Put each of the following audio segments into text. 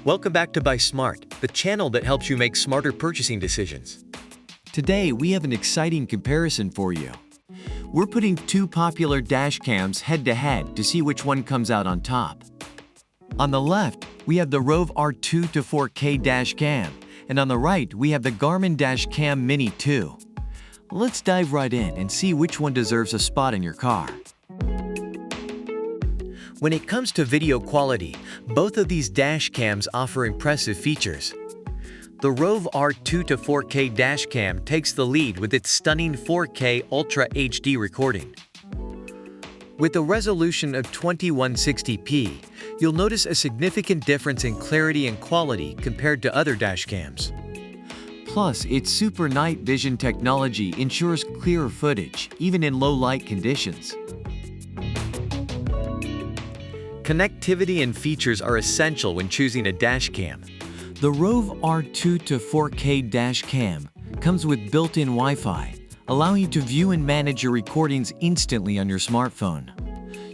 Welcome back to Buy Smart, the channel that helps you make smarter purchasing decisions. Today, we have an exciting comparison for you. We're putting two popular dash cams head-to-head to see which one comes out on top. On the left, we have the ROVE R2-4K Dash Cam, and on the right, we have the Garmin Dash Cam Mini 2. Let's dive right in and see which one deserves a spot in your car. When it comes to video quality, both of these dash cams offer impressive features. The ROVE R2-4K Dash Cam takes the lead with its stunning 4K Ultra HD recording. With a resolution of 2160p, you'll notice a significant difference in clarity and quality compared to other dash cams. Plus, its super night vision technology ensures clearer footage, even in low-light conditions. Connectivity and features are essential when choosing a dash cam. The ROVE R2-4K Dash Cam comes with built-in Wi-Fi, allowing you to view and manage your recordings instantly on your smartphone.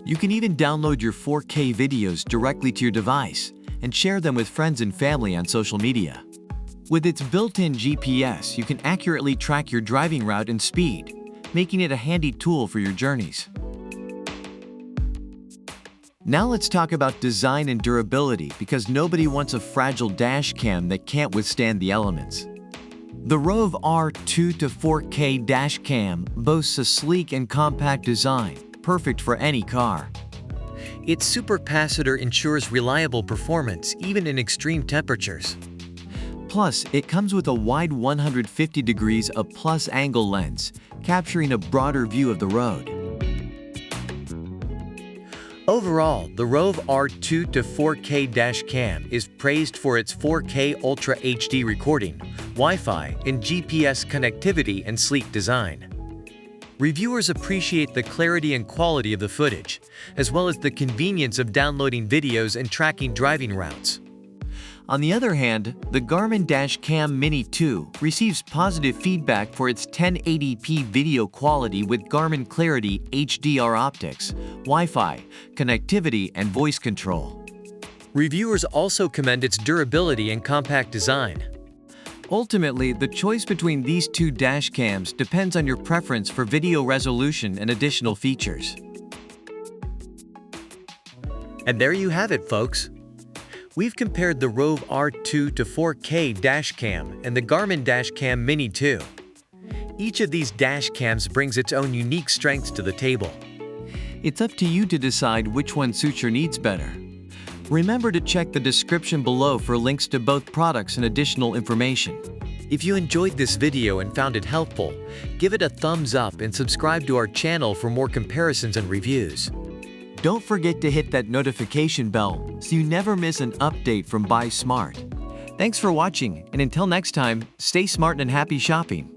You can even download your 4K videos directly to your device and share them with friends and family on social media. With its built-in GPS, you can accurately track your driving route and speed, making it a handy tool for your journeys. Now let's talk about design and durability, because nobody wants a fragile dash cam that can't withstand the elements. The ROVE R2-4K Dash Cam boasts a sleek and compact design, perfect for any car. Its supercapacitor ensures reliable performance even in extreme temperatures. Plus, it comes with a wide 150 degrees of plus angle lens, capturing a broader view of the road. Overall, the ROVE R2-4K Dash Cam is praised for its 4K Ultra HD recording, Wi-Fi, and GPS connectivity and sleek design. Reviewers appreciate the clarity and quality of the footage, as well as the convenience of downloading videos and tracking driving routes. On the other hand, the Garmin Dash Cam Mini 2 receives positive feedback for its 1080p video quality with Garmin Clarity HDR optics, Wi-Fi, connectivity, and voice control. Reviewers also commend its durability and compact design. Ultimately, the choice between these two dash cams depends on your preference for video resolution and additional features. And there you have it, folks. We've compared the ROVE R2-4K Dash Cam and the Garmin Dash Cam Mini 2. Each of these dash cams brings its own unique strengths to the table. It's up to you to decide which one suits your needs better. Remember to check the description below for links to both products and additional information. If you enjoyed this video and found it helpful, give it a thumbs up and subscribe to our channel for more comparisons and reviews. Don't forget to hit that notification bell so you never miss an update from Buy Smart. Thanks for watching, and until next time, stay smart and happy shopping.